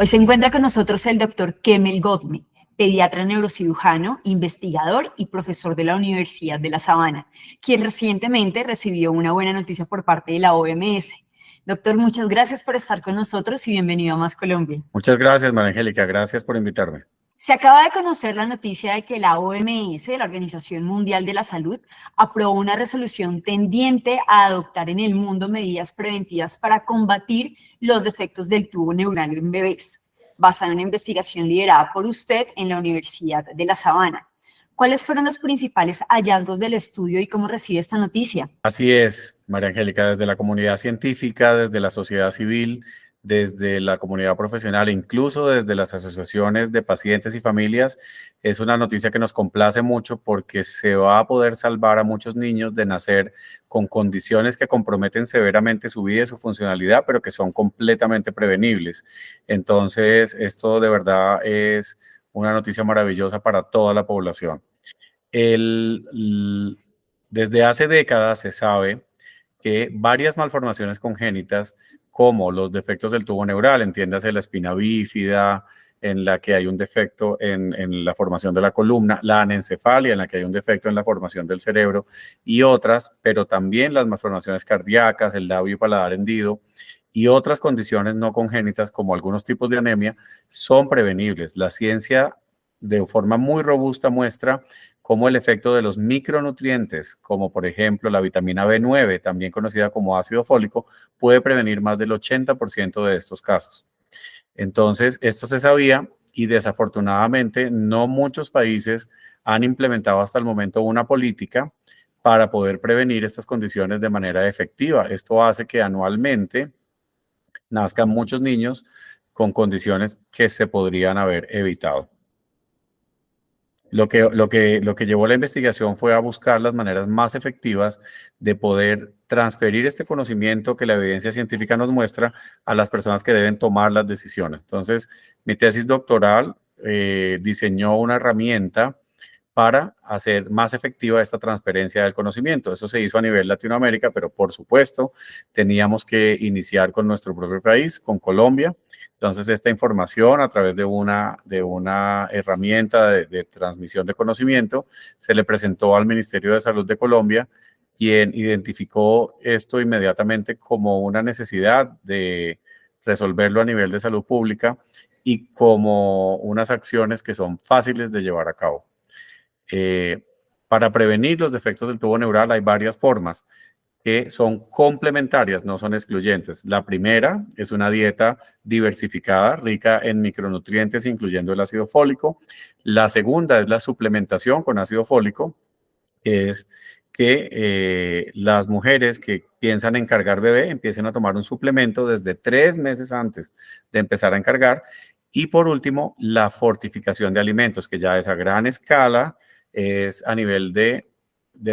Hoy se encuentra con nosotros el doctor Kemel Godme, pediatra neurocirujano, investigador y profesor de la Universidad de La Sabana, quien recientemente recibió una buena noticia por parte de la OMS. Doctor, muchas gracias por estar con nosotros y bienvenido a Más Colombia. Muchas gracias, María Angélica. Gracias por invitarme. Se acaba de conocer la noticia de que la OMS, la Organización Mundial de la Salud, aprobó una resolución tendiente a adoptar en el mundo medidas preventivas para combatir los defectos del tubo neural en bebés, basada en una investigación liderada por usted en la Universidad de La Sabana. ¿Cuáles fueron los principales hallazgos del estudio y cómo recibe esta noticia? Así es, María Angélica, desde la comunidad científica, desde la sociedad civil, desde la comunidad profesional, incluso desde las asociaciones de pacientes y familias, es una noticia que nos complace mucho porque se va a poder salvar a muchos niños de nacer con condiciones que comprometen severamente su vida y su funcionalidad, pero que son completamente prevenibles. Entonces, esto de verdad es una noticia maravillosa para toda la población. Desde hace décadas se sabe que varias malformaciones congénitas, como los defectos del tubo neural, entiéndase la espina bífida, en la que hay un defecto en la formación de la columna, la anencefalia, en la que hay un defecto en la formación del cerebro, y otras, pero también las malformaciones cardíacas, el labio y paladar hendido, y otras condiciones no congénitas, como algunos tipos de anemia, son prevenibles. La ciencia, de forma muy robusta, muestra cómo el efecto de los micronutrientes, como por ejemplo la vitamina B9, también conocida como ácido fólico, puede prevenir más del 80% de estos casos. Entonces, esto se sabía y desafortunadamente no muchos países han implementado hasta el momento una política para poder prevenir estas condiciones de manera efectiva. Esto hace que anualmente nazcan muchos niños con condiciones que se podrían haber evitado. Lo que llevó la investigación fue a buscar las maneras más efectivas de poder transferir este conocimiento que la evidencia científica nos muestra a las personas que deben tomar las decisiones. Entonces, mi tesis doctoral diseñó una herramienta para hacer más efectiva esta transferencia del conocimiento. Eso se hizo a nivel Latinoamérica, pero por supuesto teníamos que iniciar con nuestro propio país, con Colombia. Entonces esta información a través de una herramienta de transmisión de conocimiento se le presentó al Ministerio de Salud de Colombia, quien identificó esto inmediatamente como una necesidad de resolverlo a nivel de salud pública y como unas acciones que son fáciles de llevar a cabo. Para prevenir los defectos del tubo neural hay varias formas que son complementarias, no son excluyentes. La primera es una dieta diversificada, rica en micronutrientes, incluyendo el ácido fólico. La segunda es la suplementación con ácido fólico, que es que las mujeres que piensan en cargar bebé empiecen a tomar un suplemento desde 3 meses antes de empezar a encargar. Y por último, la fortificación de alimentos, que ya es a gran escala, es a nivel de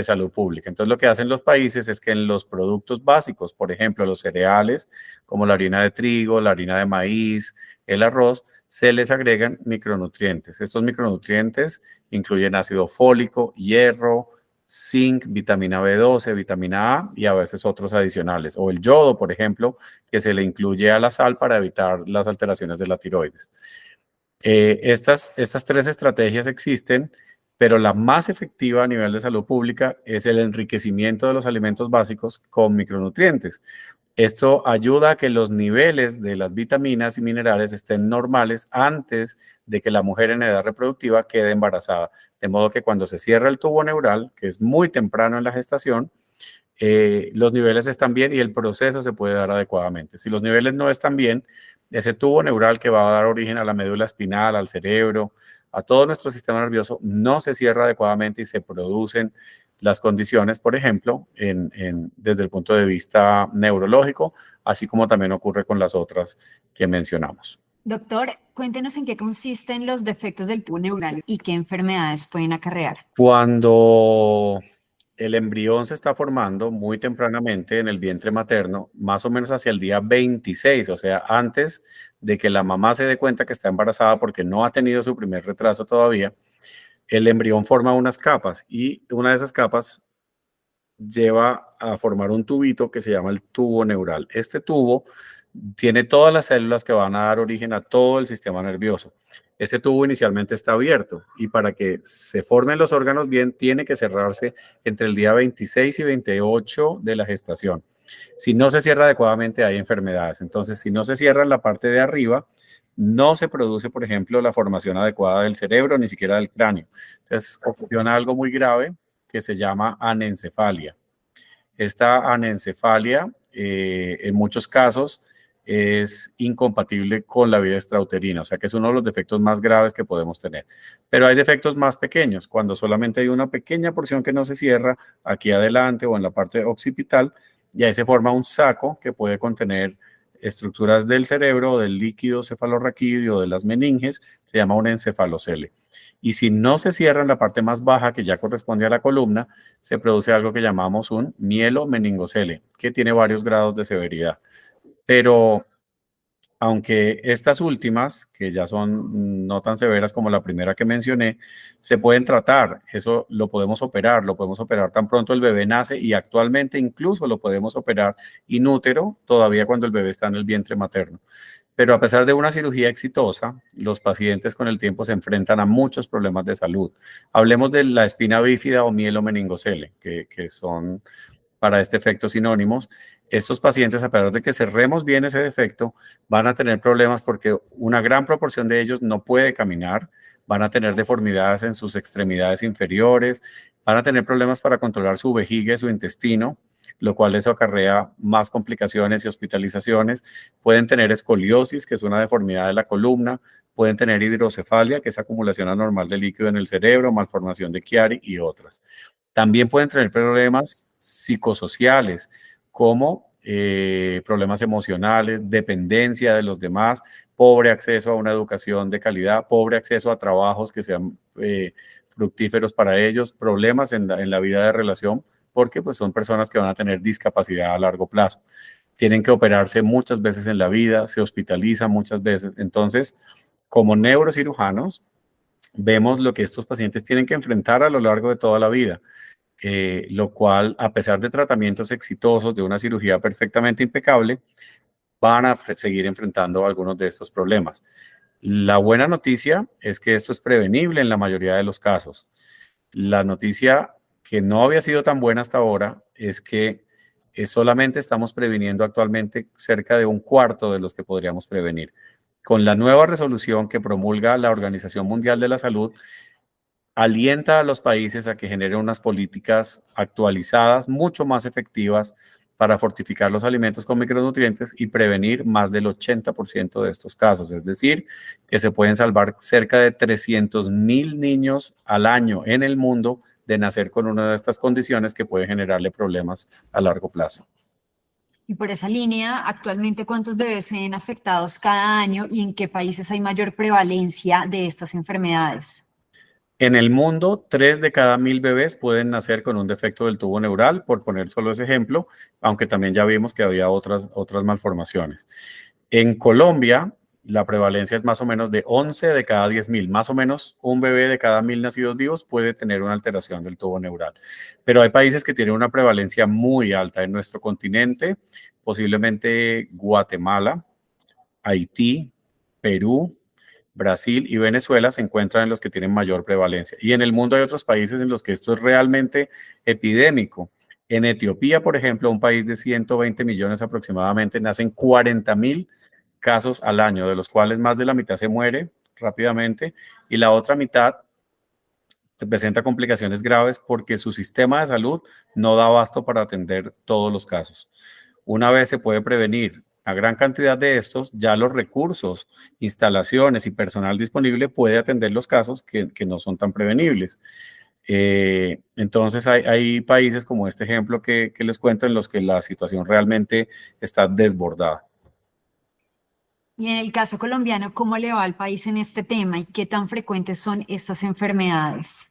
salud pública. Entonces, lo que hacen los países es que en los productos básicos, por ejemplo, los cereales, como la harina de trigo, la harina de maíz, el arroz, se les agregan micronutrientes. Estos micronutrientes incluyen ácido fólico, hierro, zinc, vitamina B12, vitamina A y a veces otros adicionales. O el yodo, por ejemplo, que se le incluye a la sal para evitar las alteraciones de la tiroides. Estas 3 estrategias existen, pero la más efectiva a nivel de salud pública es el enriquecimiento de los alimentos básicos con micronutrientes. Esto ayuda a que los niveles de las vitaminas y minerales estén normales antes de que la mujer en edad reproductiva quede embarazada. De modo que cuando se cierra el tubo neural, que es muy temprano en la gestación, los niveles están bien y el proceso se puede dar adecuadamente. Si los niveles no están bien, ese tubo neural que va a dar origen a la médula espinal, al cerebro, a todo nuestro sistema nervioso, no se cierra adecuadamente y se producen las condiciones, por ejemplo, desde el punto de vista neurológico, así como también ocurre con las otras que mencionamos. Doctor, cuéntenos en qué consisten los defectos del tubo neural y qué enfermedades pueden acarrear. Cuando el embrión se está formando muy tempranamente en el vientre materno, más o menos hacia el día 26, o sea, antes de que la mamá se dé cuenta que está embarazada porque no ha tenido su primer retraso todavía, el embrión forma unas capas y una de esas capas lleva a formar un tubito que se llama el tubo neural. Este tubo tiene todas las células que van a dar origen a todo el sistema nervioso. Ese tubo inicialmente está abierto y para que se formen los órganos bien, tiene que cerrarse entre el día 26 y 28 de la gestación. Si no se cierra adecuadamente, hay enfermedades. Entonces, si no se cierra en la parte de arriba, no se produce, por ejemplo, la formación adecuada del cerebro, ni siquiera del cráneo. Entonces, ocasiona algo muy grave que se llama anencefalia. Esta anencefalia, en muchos casos, es incompatible con la vida extrauterina, o sea que es uno de los defectos más graves que podemos tener. Pero hay defectos más pequeños, cuando solamente hay una pequeña porción que no se cierra aquí adelante o en la parte occipital, y ahí se forma un saco que puede contener estructuras del cerebro, del líquido cefalorraquídeo, de las meninges, se llama un encefalocele. Y si no se cierra en la parte más baja, que ya corresponde a la columna, se produce algo que llamamos un mielomeningocele, que tiene varios grados de severidad. Pero aunque estas últimas, que ya son no tan severas como la primera que mencioné, se pueden tratar, eso lo podemos operar tan pronto el bebé nace y actualmente incluso lo podemos operar in útero, todavía cuando el bebé está en el vientre materno. Pero a pesar de una cirugía exitosa, los pacientes con el tiempo se enfrentan a muchos problemas de salud. Hablemos de la espina bífida o mielomeningocele, que son para este efecto sinónimos. Estos pacientes, a pesar de que cerremos bien ese defecto, van a tener problemas porque una gran proporción de ellos no puede caminar, van a tener deformidades en sus extremidades inferiores, van a tener problemas para controlar su vejiga y su intestino, lo cual eso acarrea más complicaciones y hospitalizaciones. Pueden tener escoliosis, que es una deformidad de la columna, pueden tener hidrocefalia, que es acumulación anormal de líquido en el cerebro, malformación de Chiari y otras. También pueden tener problemas psicosociales, como problemas emocionales, dependencia de los demás, pobre acceso a una educación de calidad, pobre acceso a trabajos que sean fructíferos para ellos, problemas en la vida de relación, porque pues, son personas que van a tener discapacidad a largo plazo. Tienen que operarse muchas veces en la vida, se hospitalizan muchas veces. Entonces, como neurocirujanos, vemos lo que estos pacientes tienen que enfrentar a lo largo de toda la vida. Lo cual, a pesar de tratamientos exitosos, de una cirugía perfectamente impecable, van a seguir enfrentando algunos de estos problemas. La buena noticia es que esto es prevenible en la mayoría de los casos. La noticia que no había sido tan buena hasta ahora es que solamente estamos previniendo actualmente cerca de un cuarto de los que podríamos prevenir. Con la nueva resolución que promulga la Organización Mundial de la Salud, alienta a los países a que generen unas políticas actualizadas, mucho más efectivas para fortificar los alimentos con micronutrientes y prevenir más del 80% de estos casos. Es decir, que se pueden salvar cerca de 300,000 niños al año en el mundo de nacer con una de estas condiciones que puede generarle problemas a largo plazo. Y por esa línea, actualmente, ¿cuántos bebés se ven afectados cada año y en qué países hay mayor prevalencia de estas enfermedades? En el mundo, 3 de cada 1.000 bebés pueden nacer con un defecto del tubo neural, por poner solo ese ejemplo, aunque también ya vimos que había otras malformaciones. En Colombia, la prevalencia es más o menos de 11 de cada 10.000. Más o menos un bebé de cada 1.000 nacidos vivos puede tener una alteración del tubo neural. Pero hay países que tienen una prevalencia muy alta. En nuestro continente, posiblemente Guatemala, Haití, Perú, Brasil y Venezuela se encuentran en los que tienen mayor prevalencia. Y en el mundo hay otros países en los que esto es realmente epidémico. En Etiopía, por ejemplo, un país de 120 millones aproximadamente, nacen 40,000 casos al año, de los cuales más de la mitad se muere rápidamente y la otra mitad presenta complicaciones graves porque su sistema de salud no da abasto para atender todos los casos. Una vez se puede prevenir a gran cantidad de estos, ya los recursos, instalaciones y personal disponible puede atender los casos que no son tan prevenibles. Entonces hay países como este ejemplo que les cuento en los que la situación realmente está desbordada. Y en el caso colombiano, ¿cómo le va al país en este tema y qué tan frecuentes son estas enfermedades?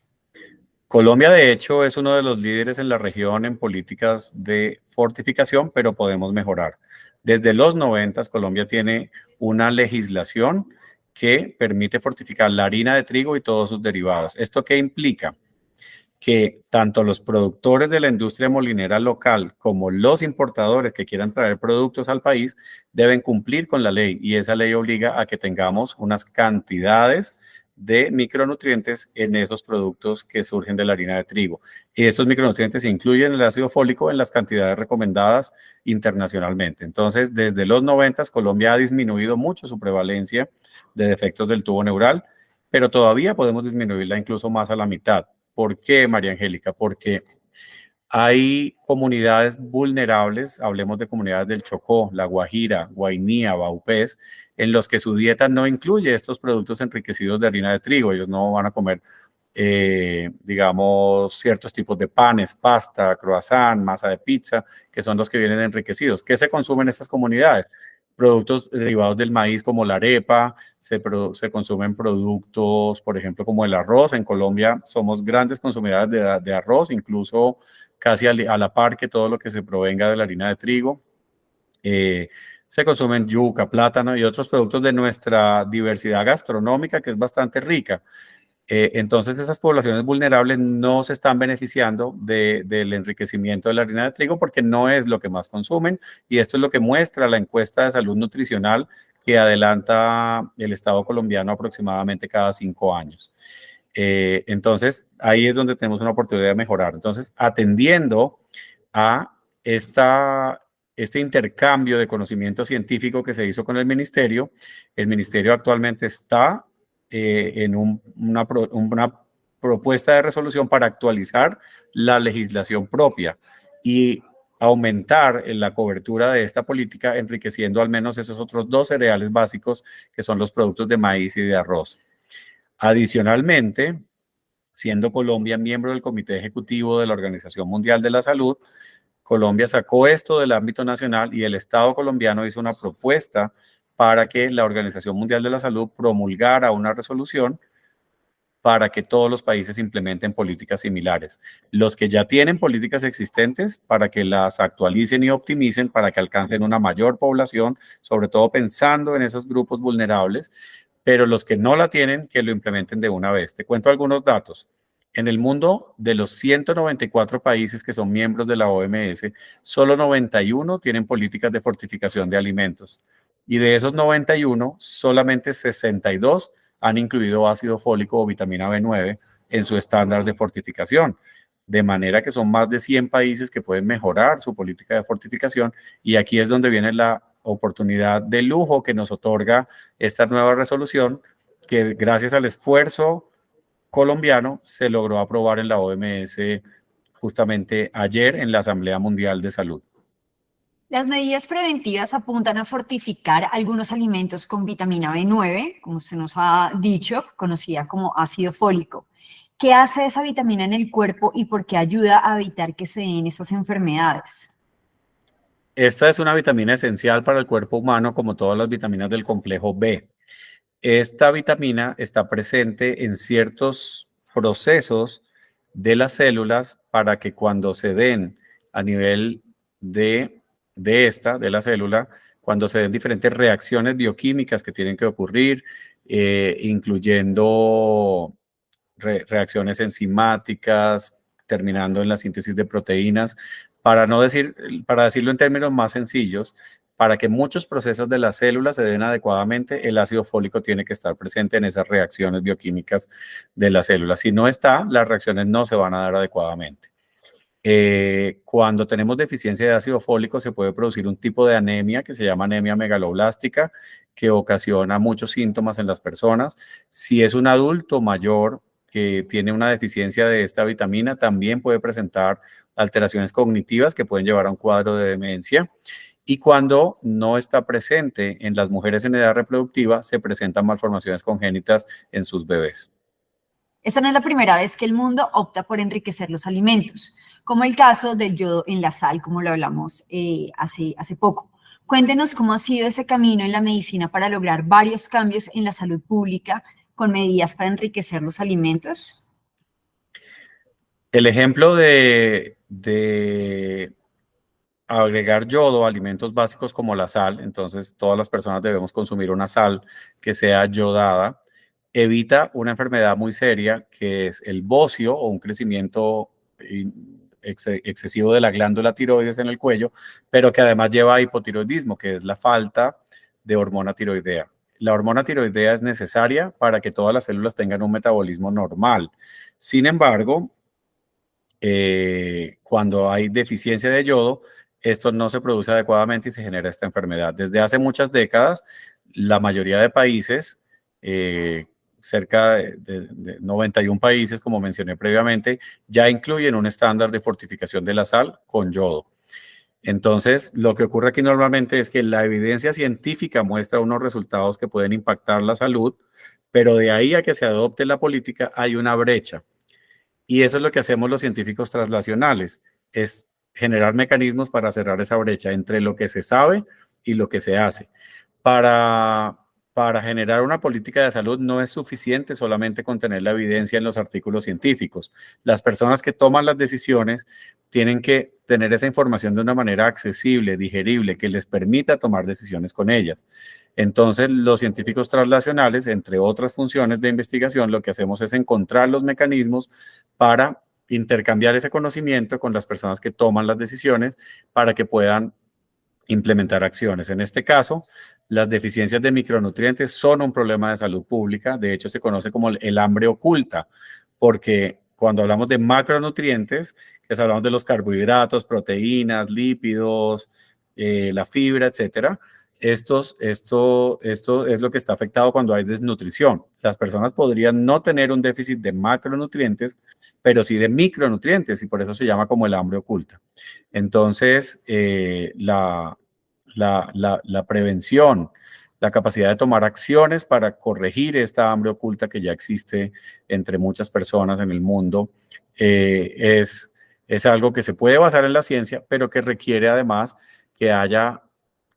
Colombia, de hecho, es uno de los líderes en la región en políticas de fortificación, pero podemos mejorar. Desde los 90, Colombia tiene una legislación que permite fortificar la harina de trigo y todos sus derivados. ¿Esto qué implica? que tanto los productores de la industria molinera local como los importadores que quieran traer productos al país deben cumplir con la ley, y esa ley obliga a que tengamos unas cantidades de micronutrientes en esos productos que surgen de la harina de trigo. Y estos micronutrientes incluyen el ácido fólico en las cantidades recomendadas internacionalmente. Entonces, desde los 90, Colombia ha disminuido mucho su prevalencia de defectos del tubo neural, pero todavía podemos disminuirla incluso más a la mitad. ¿Por qué, María Angélica? Porque hay comunidades vulnerables, hablemos de comunidades del Chocó, La Guajira, Guainía, Baupés, en los que su dieta no incluye estos productos enriquecidos de harina de trigo. Ellos no van a comer, digamos, ciertos tipos de panes, pasta, croissant, masa de pizza, que son los que vienen enriquecidos. ¿Qué se consume en estas comunidades? Productos derivados del maíz como la arepa, se consumen productos, por ejemplo, como el arroz. En Colombia somos grandes consumidores de arroz, incluso casi a la par que todo lo que se provenga de la harina de trigo. Se consumen yuca, plátano y otros productos de nuestra diversidad gastronómica, que es bastante rica. Entonces, esas poblaciones vulnerables no se están beneficiando del enriquecimiento de la harina de trigo porque no es lo que más consumen, y esto es lo que muestra la encuesta de salud nutricional que adelanta el Estado colombiano aproximadamente cada 5 años. Entonces, ahí es donde tenemos una oportunidad de mejorar. Entonces, atendiendo a este intercambio de conocimiento científico que se hizo con el ministerio actualmente está en una propuesta de resolución para actualizar la legislación propia y aumentar la cobertura de esta política, enriqueciendo al menos esos otros 2 cereales básicos que son los productos de maíz y de arroz. Adicionalmente, siendo Colombia miembro del Comité Ejecutivo de la Organización Mundial de la Salud, Colombia sacó esto del ámbito nacional y el Estado colombiano hizo una propuesta para que la Organización Mundial de la Salud promulgara una resolución para que todos los países implementen políticas similares. Los que ya tienen políticas existentes, para que las actualicen y optimicen, para que alcancen una mayor población, sobre todo pensando en esos grupos vulnerables, pero los que no la tienen, que lo implementen de una vez. Te cuento algunos datos. En el mundo, de los 194 países que son miembros de la OMS, solo 91 tienen políticas de fortificación de alimentos. Y de esos 91, solamente 62 han incluido ácido fólico o vitamina B9 en su estándar de fortificación. De manera que son más de 100 países que pueden mejorar su política de fortificación, y aquí es donde viene la oportunidad de lujo que nos otorga esta nueva resolución, que gracias al esfuerzo colombiano se logró aprobar en la OMS justamente ayer en la Asamblea Mundial de Salud. Las medidas preventivas apuntan a fortificar algunos alimentos con vitamina B9, como se nos ha dicho, conocida como ácido fólico. ¿Qué hace esa vitamina en el cuerpo y por qué ayuda a evitar que se den estas enfermedades? Esta es una vitamina esencial para el cuerpo humano, como todas las vitaminas del complejo B. Esta vitamina está presente en ciertos procesos de las células para que cuando se den a nivel de la célula, cuando se den diferentes reacciones bioquímicas que tienen que ocurrir, incluyendo reacciones enzimáticas, terminando en la síntesis de proteínas, para decirlo en términos más sencillos, para que muchos procesos de las células se den adecuadamente, el ácido fólico tiene que estar presente en esas reacciones bioquímicas de las células. Si no está, las reacciones no se van a dar adecuadamente. Cuando tenemos deficiencia de ácido fólico, se puede producir un tipo de anemia que se llama anemia megaloblástica, que ocasiona muchos síntomas en las personas. Si es un adulto mayor que tiene una deficiencia de esta vitamina, también puede presentar alteraciones cognitivas que pueden llevar a un cuadro de demencia. Y cuando no está presente en las mujeres en edad reproductiva, se presentan malformaciones congénitas en sus bebés. Esta no es la primera vez que el mundo opta por enriquecer los alimentos, como el caso del yodo en la sal, como lo hablamos hace poco. Cuéntenos cómo ha sido ese camino en la medicina para lograr varios cambios en la salud pública con medidas para enriquecer los alimentos. El ejemplo de agregar yodo a alimentos básicos como la sal, entonces todas las personas debemos consumir una sal que sea yodada, evita una enfermedad muy seria que es el bocio o un crecimiento excesivo de la glándula tiroides en el cuello, pero que además lleva a hipotiroidismo, que es la falta de hormona tiroidea. La hormona tiroidea es necesaria para que todas las células tengan un metabolismo normal. Sin embargo, cuando hay deficiencia de yodo, esto no se produce adecuadamente y se genera esta enfermedad. Desde hace muchas décadas, la mayoría de países, cerca de 91 países, como mencioné previamente, ya incluyen un estándar de fortificación de la sal con yodo. Entonces, lo que ocurre aquí normalmente es que la evidencia científica muestra unos resultados que pueden impactar la salud, pero de ahí a que se adopte la política hay una brecha. Y eso es lo que hacemos los científicos translacionales, es generar mecanismos para cerrar esa brecha entre lo que se sabe y lo que se hace. Para generar una política de salud no es suficiente solamente con tener la evidencia en los artículos científicos. Las personas que toman las decisiones tienen que tener esa información de una manera accesible, digerible, que les permita tomar decisiones con ellas. Entonces, los científicos translacionales, entre otras funciones de investigación, lo que hacemos es encontrar los mecanismos para intercambiar ese conocimiento con las personas que toman las decisiones para que puedan implementar acciones. En este caso, las deficiencias de micronutrientes son un problema de salud pública. De hecho, se conoce como el hambre oculta, porque cuando hablamos de macronutrientes, que hablamos de los carbohidratos, proteínas, lípidos, la fibra, etcétera. Esto es lo que está afectado cuando hay desnutrición. Las personas podrían no tener un déficit de macronutrientes, pero sí de micronutrientes, y por eso se llama como el hambre oculta. Entonces, la prevención, la capacidad de tomar acciones para corregir esta hambre oculta que ya existe entre muchas personas en el mundo, es algo que se puede basar en la ciencia, pero que requiere además que haya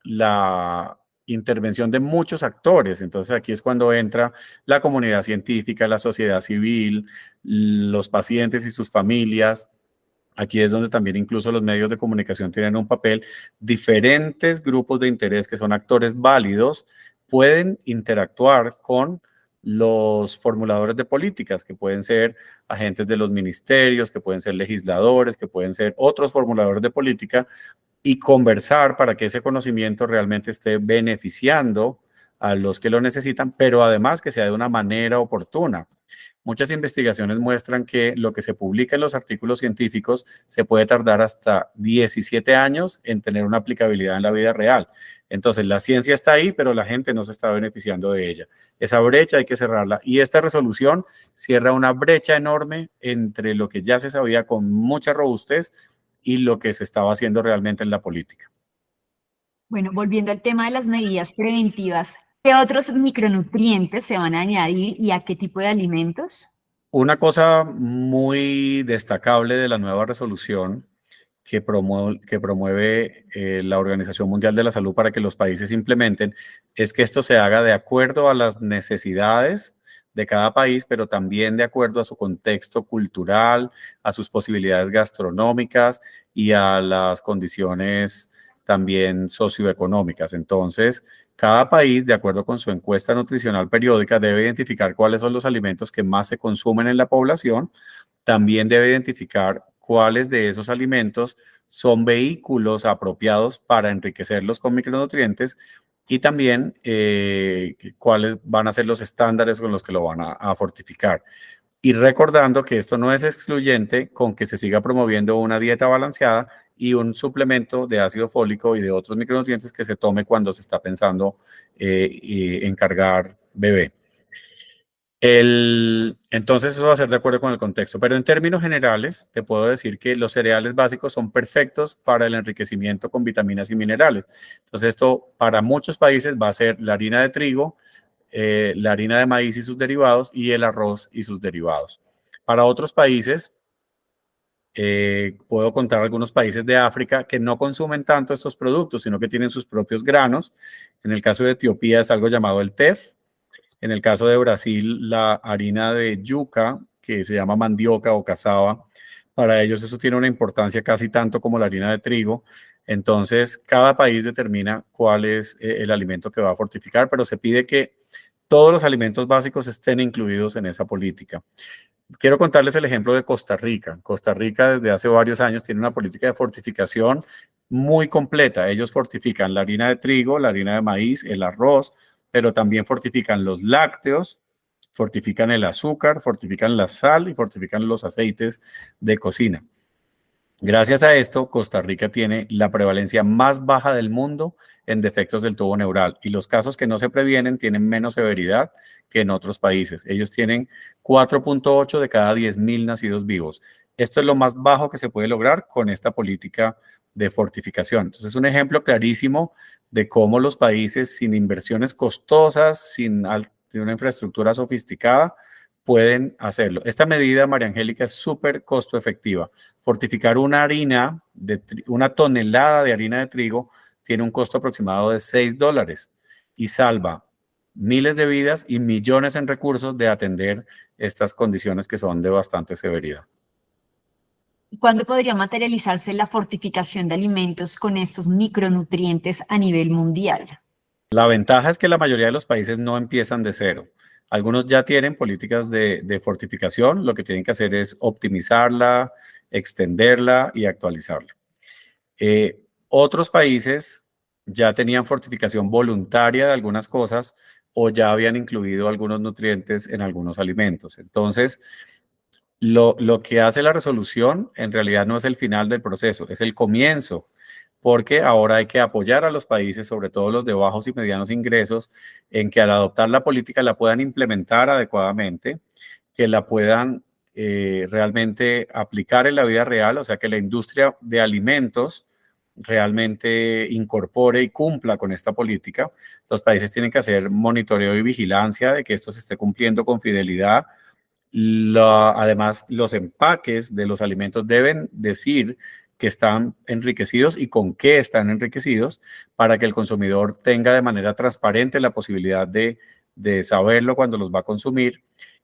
la intervención de muchos actores. Entonces aquí es cuando entra la comunidad científica, la sociedad civil, los pacientes y sus familias. Aquí es donde también incluso los medios de comunicación tienen un papel. Diferentes grupos de interés que son actores válidos pueden interactuar con los formuladores de políticas, que pueden ser agentes de los ministerios, que pueden ser legisladores, que pueden ser otros formuladores de política, y conversar para que ese conocimiento realmente esté beneficiando a los que lo necesitan, pero además que sea de una manera oportuna. Muchas investigaciones muestran que lo que se publica en los artículos científicos se puede tardar hasta 17 años en tener una aplicabilidad en la vida real. Entonces, la ciencia está ahí, pero la gente no se está beneficiando de ella. Esa brecha hay que cerrarla. Y esta resolución cierra una brecha enorme entre lo que ya se sabía con mucha robustez y lo que se estaba haciendo realmente en la política. Bueno, volviendo al tema de las medidas preventivas, ¿qué otros micronutrientes se van a añadir y a qué tipo de alimentos? Una cosa muy destacable de la nueva resolución que promueve la Organización Mundial de la Salud para que los países implementen es que esto se haga de acuerdo a las necesidades de cada país, pero también de acuerdo a su contexto cultural, a sus posibilidades gastronómicas y a las condiciones también socioeconómicas. Entonces, cada país, de acuerdo con su encuesta nutricional periódica, debe identificar cuáles son los alimentos que más se consumen en la población. También debe identificar cuáles de esos alimentos son vehículos apropiados para enriquecerlos con micronutrientes y también cuáles van a ser los estándares con los que lo van a fortificar. Y recordando que esto no es excluyente con que se siga promoviendo una dieta balanceada y un suplemento de ácido fólico y de otros micronutrientes que se tome cuando se está pensando en cargar bebé. Entonces eso va a ser de acuerdo con el contexto, pero en términos generales te puedo decir que los cereales básicos son perfectos para el enriquecimiento con vitaminas y minerales. Entonces esto para muchos países va a ser la harina de trigo, la harina de maíz y sus derivados y el arroz y sus derivados. Para otros países, puedo contar algunos países de África que no consumen tanto estos productos, sino que tienen sus propios granos. En el caso de Etiopía es algo llamado el tef. En el caso de Brasil, la harina de yuca, que se llama mandioca o cassava, para ellos eso tiene una importancia casi tanto como la harina de trigo. Entonces, cada país determina cuál es el alimento que va a fortificar, pero se pide que todos los alimentos básicos estén incluidos en esa política. Quiero contarles el ejemplo de Costa Rica. Costa Rica desde hace varios años tiene una política de fortificación muy completa. Ellos fortifican la harina de trigo, la harina de maíz, el arroz, pero también fortifican los lácteos, fortifican el azúcar, fortifican la sal y fortifican los aceites de cocina. Gracias a esto, Costa Rica tiene la prevalencia más baja del mundo en defectos del tubo neural y los casos que no se previenen tienen menos severidad que en otros países. Ellos tienen 4.8 de cada 10.000 nacidos vivos. Esto es lo más bajo que se puede lograr con esta política de fortificación. Entonces, es un ejemplo clarísimo de cómo los países sin inversiones costosas, sin una infraestructura sofisticada, pueden hacerlo. Esta medida, María Angélica, es súper costo efectiva. Fortificar una una tonelada de harina de trigo tiene un costo aproximado de $6 y salva miles de vidas y millones en recursos de atender estas condiciones que son de bastante severidad. ¿Cuándo podría materializarse la fortificación de alimentos con estos micronutrientes a nivel mundial? La ventaja es que la mayoría de los países no empiezan de cero. Algunos ya tienen políticas de fortificación, lo que tienen que hacer es optimizarla, extenderla y actualizarla. Otros países ya tenían fortificación voluntaria de algunas cosas o ya habían incluido algunos nutrientes en algunos alimentos. Entonces, lo que hace la resolución en realidad no es el final del proceso, es el comienzo, porque ahora hay que apoyar a los países, sobre todo los de bajos y medianos ingresos, en que al adoptar la política la puedan implementar adecuadamente, que la puedan realmente aplicar en la vida real, o sea, que la industria de alimentos realmente incorpore y cumpla con esta política. Los países tienen que hacer monitoreo y vigilancia de que esto se esté cumpliendo con fidelidad. Además, los empaques de los alimentos deben decir que están enriquecidos y con qué están enriquecidos para que el consumidor tenga de manera transparente la posibilidad de saberlo cuando los va a consumir.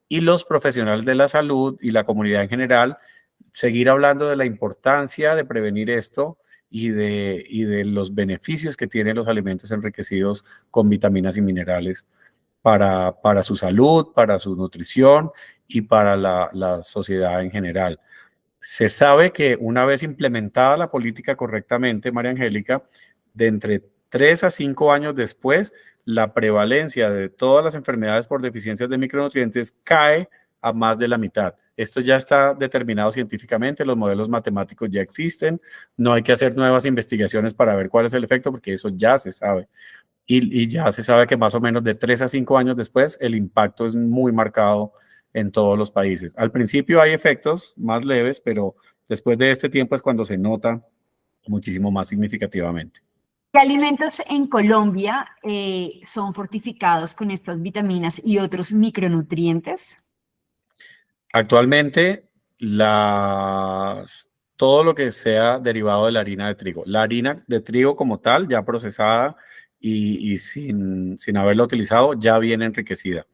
Y los profesionales de la salud y la comunidad en general, seguir hablando de la importancia de prevenir esto y de los beneficios que tienen los alimentos enriquecidos con vitaminas y minerales para su salud, para su nutrición y para la sociedad en general. Se sabe que una vez implementada la política correctamente, María Angélica, de entre 3 a 5 años después, la prevalencia de todas las enfermedades por deficiencias de micronutrientes cae a más de la mitad. Esto ya está determinado científicamente, los modelos matemáticos ya existen, no hay que hacer nuevas investigaciones para ver cuál es el efecto, porque eso ya se sabe. Y ya se sabe que más o menos de 3 a 5 años después, el impacto es muy marcado en todos los países. Al principio hay efectos más leves, pero después de este tiempo es cuando se nota muchísimo más significativamente. ¿Qué alimentos en Colombia son fortificados con estas vitaminas y otros micronutrientes? Actualmente, todo lo que sea derivado de la harina de trigo. La harina de trigo como tal, ya procesada y sin haberla utilizado, ya viene enriquecida.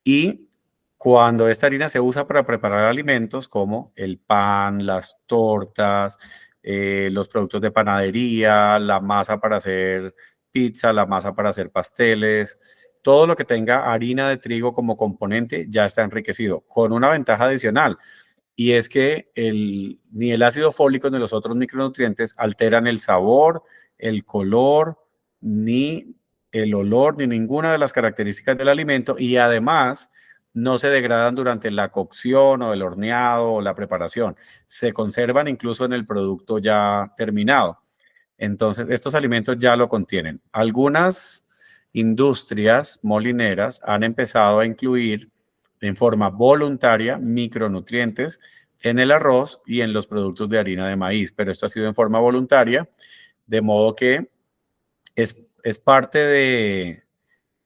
Y cuando esta harina se usa para preparar alimentos como el pan, las tortas, los productos de panadería, la masa para hacer pizza, la masa para hacer pasteles, todo lo que tenga harina de trigo como componente ya está enriquecido, con una ventaja adicional, y es que ni el ácido fólico ni los otros micronutrientes alteran el sabor, el color, ni el olor, ni ninguna de las características del alimento, y además no se degradan durante la cocción o el horneado o la preparación. Se conservan incluso en el producto ya terminado. Entonces, estos alimentos ya lo contienen. Algunas industrias molineras han empezado a incluir en forma voluntaria micronutrientes en el arroz y en los productos de harina de maíz, pero esto ha sido en forma voluntaria, de modo que es parte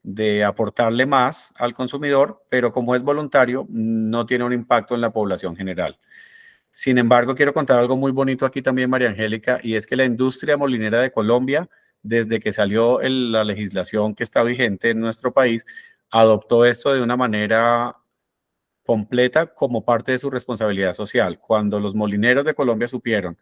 de aportarle más al consumidor, pero como es voluntario, no tiene un impacto en la población general. Sin embargo, quiero contar algo muy bonito aquí también, María Angélica, y es que la industria molinera de Colombia, desde que salió la legislación que está vigente en nuestro país, adoptó esto de una manera completa como parte de su responsabilidad social. Cuando los molineros de Colombia supieron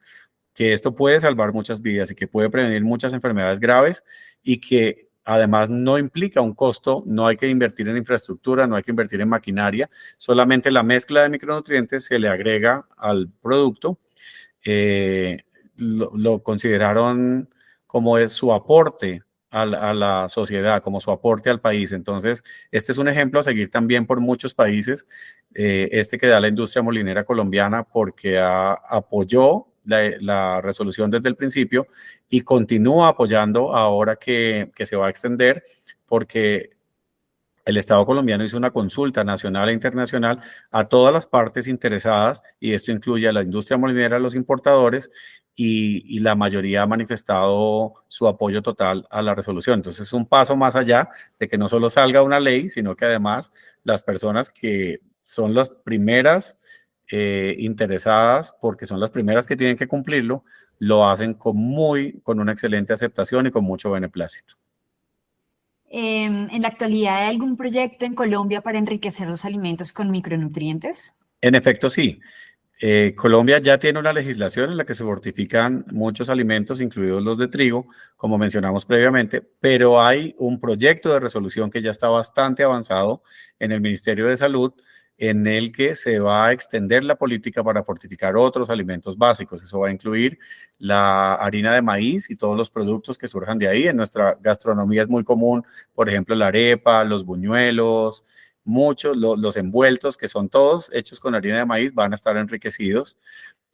que esto puede salvar muchas vidas y que puede prevenir muchas enfermedades graves y que Además, no implica un costo, no hay que invertir en infraestructura, no hay que invertir en maquinaria, solamente la mezcla de micronutrientes se le agrega al producto. Lo consideraron como es su aporte a la sociedad, como su aporte al país. Entonces, este es un ejemplo a seguir también por muchos países, este que da la industria molinera colombiana porque apoyó la resolución desde el principio y continúa apoyando ahora que se va a extender porque el Estado colombiano hizo una consulta nacional e internacional a todas las partes interesadas y esto incluye a la industria molinera, a los importadores y la mayoría ha manifestado su apoyo total a la resolución. Entonces es un paso más allá de que no solo salga una ley, sino que además las personas que son las primeras interesadas, porque son las primeras que tienen que cumplirlo, lo hacen con una excelente aceptación y con mucho beneplácito. En la actualidad, ¿hay algún proyecto en Colombia para enriquecer los alimentos con micronutrientes? En efecto, sí. Colombia ya tiene una legislación en la que se fortifican muchos alimentos, incluidos los de trigo, como mencionamos previamente, pero hay un proyecto de resolución que ya está bastante avanzado en el Ministerio de Salud, en el que se va a extender la política para fortificar otros alimentos básicos. Eso va a incluir la harina de maíz y todos los productos que surjan de ahí. En nuestra gastronomía es muy común, por ejemplo, la arepa, los buñuelos, muchos, los envueltos, que son todos hechos con harina de maíz, van a estar enriquecidos.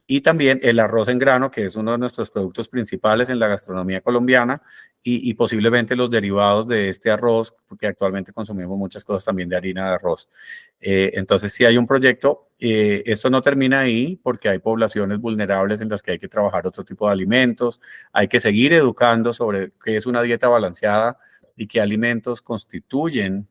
Y también el arroz en grano, que es uno de nuestros productos principales en la gastronomía colombiana, y posiblemente los derivados de este arroz, porque actualmente consumimos muchas cosas también de harina de arroz. Entonces, sí hay un proyecto. Esto no termina ahí, porque hay poblaciones vulnerables en las que hay que trabajar otro tipo de alimentos. Hay que seguir educando sobre qué es una dieta balanceada y qué alimentos constituyen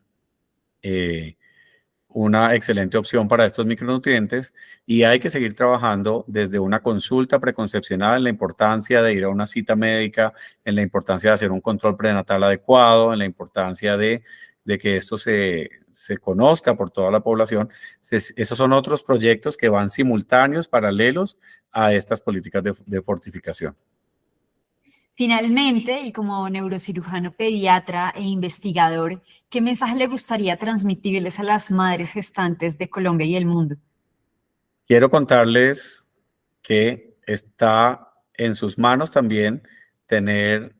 una excelente opción para estos micronutrientes y hay que seguir trabajando desde una consulta preconcepcional en la importancia de ir a una cita médica, en la importancia de hacer un control prenatal adecuado, en la importancia de que esto se conozca por toda la población. Esos son otros proyectos que van simultáneos, paralelos a estas políticas de fortificación. Finalmente, y como neurocirujano pediatra e investigador, ¿qué mensaje le gustaría transmitirles a las madres gestantes de Colombia y el mundo? Quiero contarles que está en sus manos también tener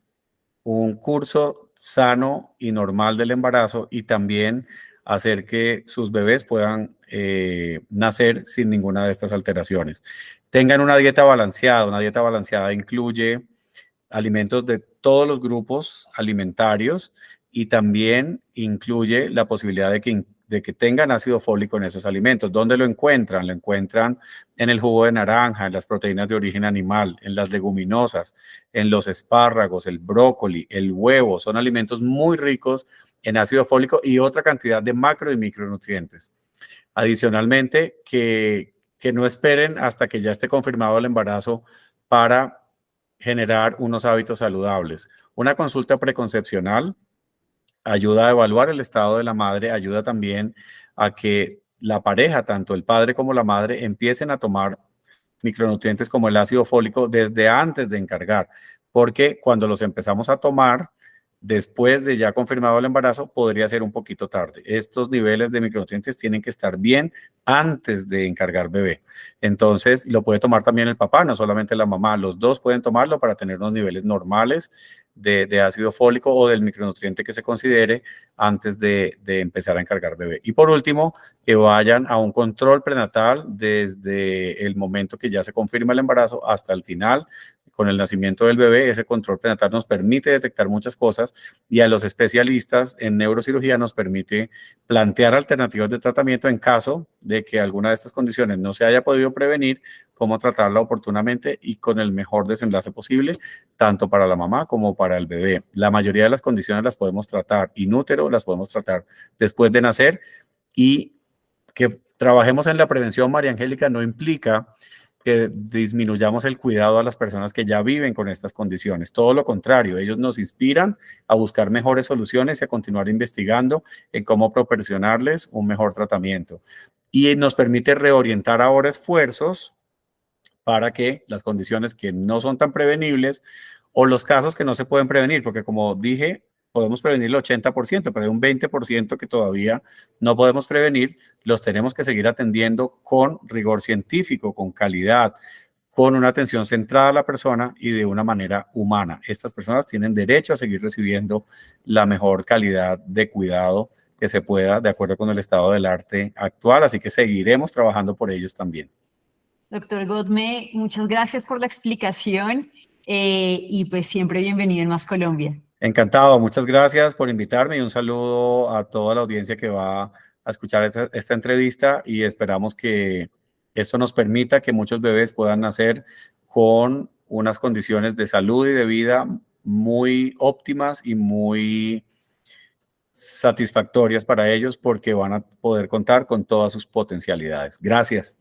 un curso sano y normal del embarazo y también hacer que sus bebés puedan nacer sin ninguna de estas alteraciones. Tengan una dieta balanceada. Una dieta balanceada incluye alimentos de todos los grupos alimentarios y también incluye la posibilidad de que tengan ácido fólico en esos alimentos. ¿Dónde lo encuentran? Lo encuentran en el jugo de naranja, en las proteínas de origen animal, en las leguminosas, en los espárragos, el brócoli, el huevo. Son alimentos muy ricos en ácido fólico y otra cantidad de macro y micronutrientes. Adicionalmente, que no esperen hasta que ya esté confirmado el embarazo para generar unos hábitos saludables. Una consulta preconcepcional ayuda a evaluar el estado de la madre, ayuda también a que la pareja, tanto el padre como la madre, empiecen a tomar micronutrientes como el ácido fólico desde antes de encargar, porque cuando los empezamos a tomar, después de ya confirmado el embarazo, podría ser un poquito tarde. Estos niveles de micronutrientes tienen que estar bien antes de encargar bebé. Entonces, lo puede tomar también el papá, no solamente la mamá. Los dos pueden tomarlo para tener unos niveles normales de ácido fólico o del micronutriente que se considere antes de empezar a encargar bebé. Y por último, que vayan a un control prenatal desde el momento que ya se confirma el embarazo hasta el final. Con el nacimiento del bebé, ese control prenatal nos permite detectar muchas cosas y a los especialistas en neurocirugía nos permite plantear alternativas de tratamiento en caso de que alguna de estas condiciones no se haya podido prevenir, cómo tratarla oportunamente y con el mejor desenlace posible, tanto para la mamá como para el bebé. La mayoría de las condiciones las podemos tratar in útero, las podemos tratar después de nacer y que trabajemos en la prevención, María Angélica, no implica que disminuyamos el cuidado a las personas que ya viven con estas condiciones. Todo lo contrario, ellos nos inspiran a buscar mejores soluciones y a continuar investigando en cómo proporcionarles un mejor tratamiento. Y nos permite reorientar ahora esfuerzos para que las condiciones que no son tan prevenibles o los casos que no se pueden prevenir, porque como dije, podemos prevenir el 80%, pero hay un 20% que todavía no podemos prevenir. Los tenemos que seguir atendiendo con rigor científico, con calidad, con una atención centrada a la persona y de una manera humana. Estas personas tienen derecho a seguir recibiendo la mejor calidad de cuidado que se pueda, de acuerdo con el estado del arte actual, así que seguiremos trabajando por ellos también. Doctor Godme, muchas gracias por la explicación y pues siempre bienvenido en Más Colombia. Encantado, muchas gracias por invitarme y un saludo a toda la audiencia que va a escuchar esta entrevista y esperamos que esto nos permita que muchos bebés puedan nacer con unas condiciones de salud y de vida muy óptimas y muy satisfactorias para ellos porque van a poder contar con todas sus potencialidades. Gracias.